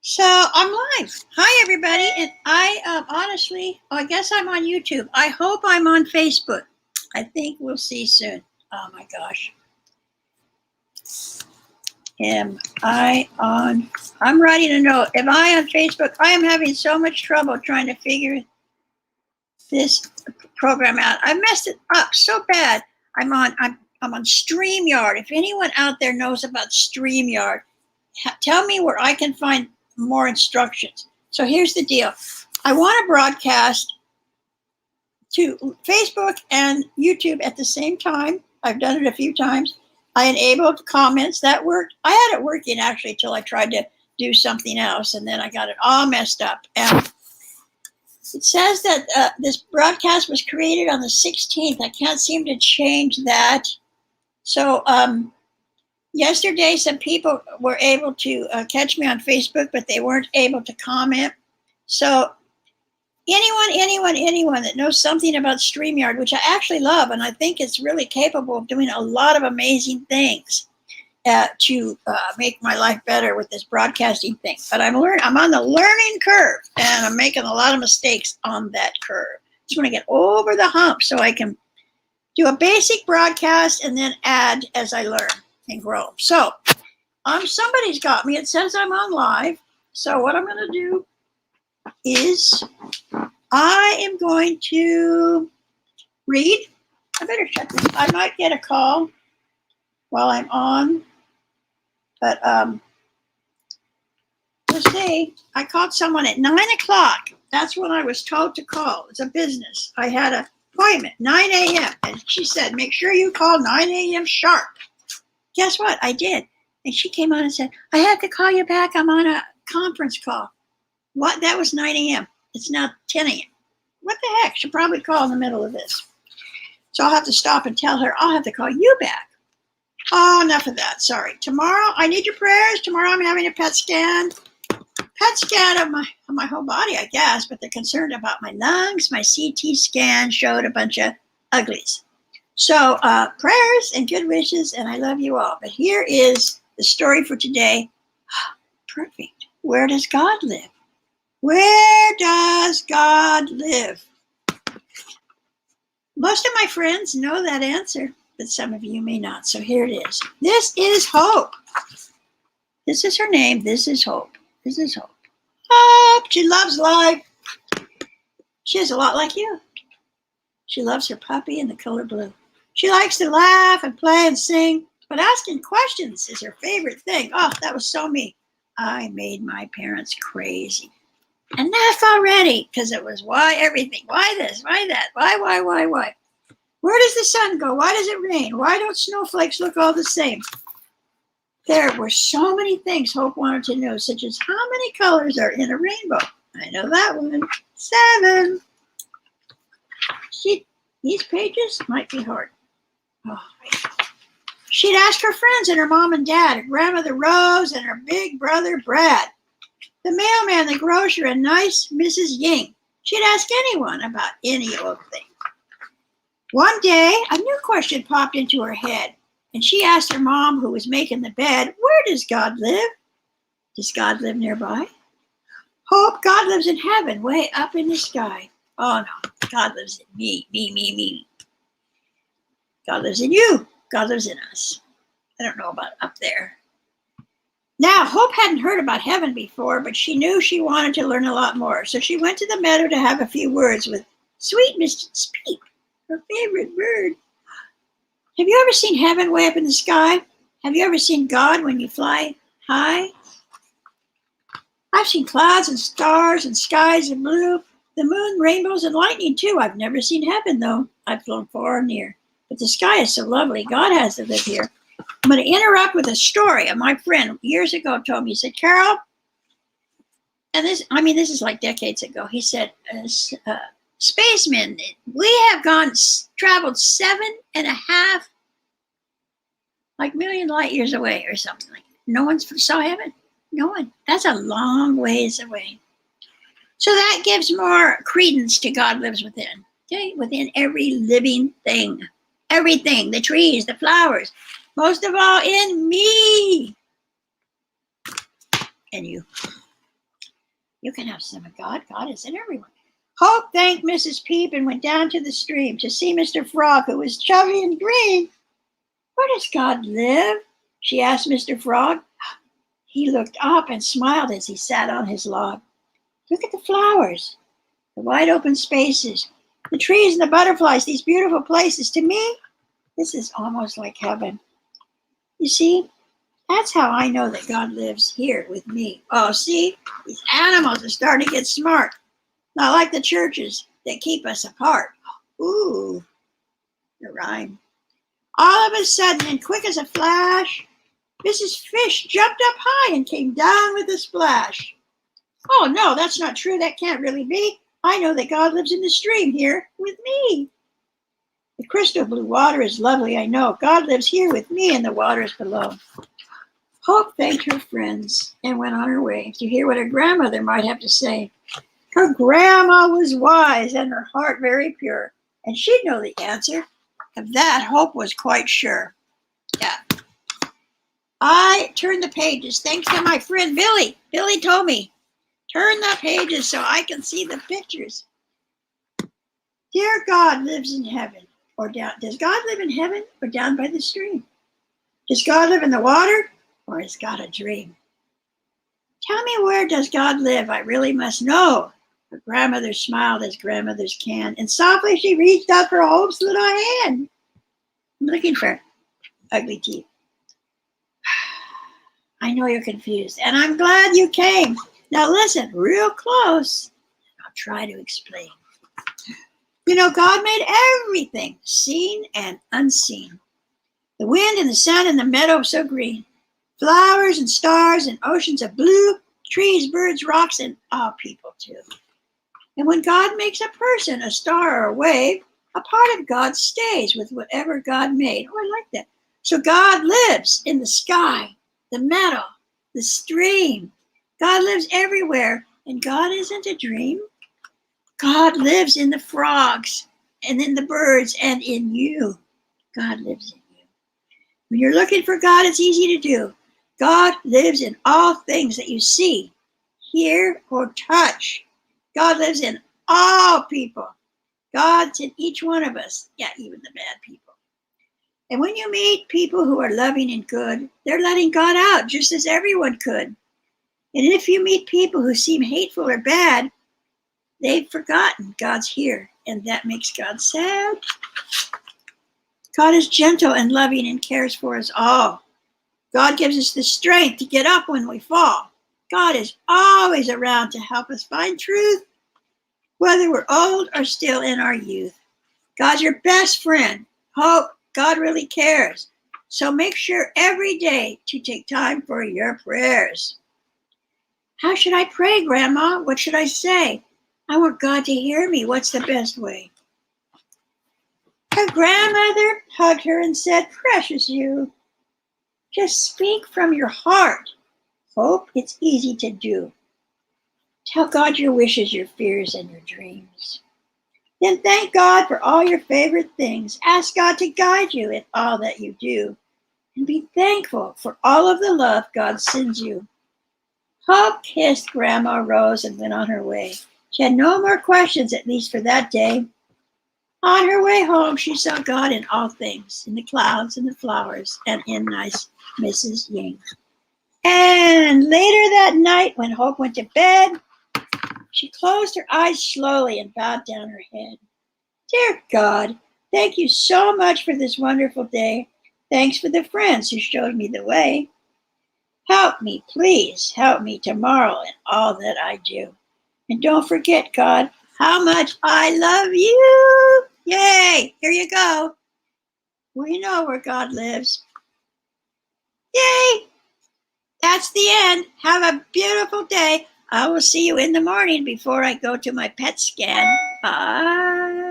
So I'm live. Hi, everybody. And I honestly, I guess I'm on YouTube. I hope I'm on Facebook. I think we'll see soon. Oh my gosh. Am I on? I'm writing a note. Am I on Facebook? I am having so much trouble trying to figure this program out. I messed it up so bad. I'm on StreamYard. If anyone out there knows about StreamYard, tell me where I can find more instructions. So here's the deal. I want to broadcast to Facebook and YouTube at the same time. I've done it a few times. I enabled comments. That worked. I had it working actually till I tried to do something else, and then I got it all messed up. And it says that this broadcast was created on the 16th. I can't seem to change that. So yesterday, some people were able to catch me on Facebook, but they weren't able to comment. So anyone that knows something about StreamYard, which I actually love, and I think it's really capable of doing a lot of amazing things to make my life better with this broadcasting thing. But I'm on the learning curve, and I'm making a lot of mistakes on that curve. Just want to get over the hump so I can do a basic broadcast and then add as I learn and grow. So somebody's got me. It says I'm on live. So what I'm going to do is I am going to read. I better shut this. I might get a call while I'm on, but let's see. I called someone at 9 o'clock. That's when I was told to call. It's a business. I had an appointment, 9 a.m. And she said, make sure you call 9 a.m. sharp. Guess what? I did. And she came on and said, I have to call you back. I'm on a conference call. What? That was 9 a.m. It's now 10 a.m. What the heck? She'll probably call in the middle of this. So I'll have to stop and tell her I'll have to call you back. Oh, enough of that. Sorry. Tomorrow, I need your prayers. Tomorrow I'm having a PET scan. PET scan of my whole body, I guess, but they're concerned about my lungs. My CT scan showed a bunch of uglies. So prayers and good wishes, and I love you all. But here is the story for today. Perfect. Where does God live? Where does God live? Most of my friends know that answer, but some of you may not. So here it is. This is Hope. This is her name. This is Hope. This is Hope. Hope. She loves life. She is a lot like you. She loves her puppy in the color blue. She likes to laugh and play and sing, but asking questions is her favorite thing. Oh, that was so me. I made my parents crazy. Enough already, because it was why everything. Why this? Why that? Why? Where does the sun go? Why does it rain? Why don't snowflakes look all the same? There were so many things Hope wanted to know, such as how many colors are in a rainbow. I know that one. 7. These pages might be hard. Oh, she'd ask her friends and her mom and dad, her grandmother Rose and her big brother Brad, the mailman, the grocer, and nice Mrs. Ying. She'd ask anyone about any old thing. One day, a new question popped into her head, and she asked her mom, who was making the bed, where does God live? Does God live nearby? Hope, God lives in heaven, way up in the sky. Oh no, God lives in me. God lives in you. God lives in us. I don't know about up there. Now, Hope hadn't heard about heaven before, but she knew she wanted to learn a lot more. So she went to the meadow to have a few words with sweet Mr. Speak, her favorite bird. Have you ever seen heaven way up in the sky? Have you ever seen God when you fly high? I've seen clouds and stars and skies of blue, the moon, rainbows, and lightning too. I've never seen heaven, though. I've flown far and near. But the sky is so lovely. God has to live here. I'm going to interrupt with a story. My friend years ago told me, he said, Carol, and this is like decades ago. He said, spacemen, we have traveled 7.5 million light years away or something like that. No one saw heaven. No one. That's a long ways away. So that gives more credence to God lives within. Okay? Within every living thing. Everything. The trees, the flowers. Most of all in me. And you. You can have some of God. God is in everyone. Hope thanked Mrs. Peep and went down to the stream to see Mr. Frog, who was chubby and green. Where does God live? She asked Mr. Frog. He looked up and smiled as he sat on his log. Look at the flowers, the wide open spaces, the trees and the butterflies, these beautiful places. To me, this is almost like heaven. You see, that's how I know that God lives here with me. Oh, see, these animals are starting to get smart. Not like the churches that keep us apart. Ooh, the rhyme. All of a sudden, and quick as a flash, Mrs. Fish jumped up high and came down with a splash. Oh, no, that's not true. That can't really be. I know that God lives in the stream here with me. The crystal blue water is lovely, I know. God lives here with me in the waters below. Hope thanked her friends and went on her way to hear what her grandmother might have to say. Her grandma was wise and her heart very pure, and she'd know the answer. Of that, Hope was quite sure. Yeah. I turned the pages thanks to my friend Billy. Billy told me, turn the pages so I can see the pictures. Dear God lives in heaven or down. Does God live in heaven or down by the stream? Does God live in the water or is God a dream? Tell me, where does God live? I really must know. Her grandmother smiled as grandmothers can, and softly she reached out for Hope's little hand. I'm looking for ugly teeth. I know you're confused, and I'm glad you came. Now listen real close. I'll try to explain. You know, God made everything, seen and unseen. The wind and the sun and the meadow so green. Flowers and stars and oceans of blue, trees, birds, rocks, and all people too. And when God makes a person, a star, or a wave, a part of God stays with whatever God made. Oh, I like that. So God lives in the sky, the meadow, the stream. God lives everywhere, and God isn't a dream. God lives in the frogs, and in the birds, and in you. God lives in you. When you're looking for God, it's easy to do. God lives in all things that you see, hear, or touch. God lives in all people. God's in each one of us. Yeah, even the bad people. And when you meet people who are loving and good, they're letting God out just as everyone could. And if you meet people who seem hateful or bad, they've forgotten God's here, and that makes God sad. God is gentle and loving and cares for us all. God gives us the strength to get up when we fall. God is always around to help us find truth, whether we're old or still in our youth. God's your best friend. Hope God really cares. So make sure every day to take time for your prayers. How should I pray, Grandma? What should I say? I want God to hear me. What's the best way? Her grandmother hugged her and said, Precious you, just speak from your heart. Hope, it's easy to do. Tell God your wishes, your fears, and your dreams. Then thank God for all your favorite things. Ask God to guide you in all that you do. And be thankful for all of the love God sends you. Hope kissed Grandma Rose and went on her way. She had no more questions, at least for that day. On her way home, she saw God in all things, in the clouds and the flowers, and in nice Mrs. Ying. And later that night, when Hope went to bed, she closed her eyes slowly and bowed down her head. Dear God, thank you so much for this wonderful day. Thanks for the friends who showed me the way. Help me, please, help me tomorrow in all that I do. And don't forget, God, how much I love you. Yay, here you go. We know where God lives. Yay, that's the end. Have a beautiful day. I will see you in the morning before I go to my pet scan. Bye.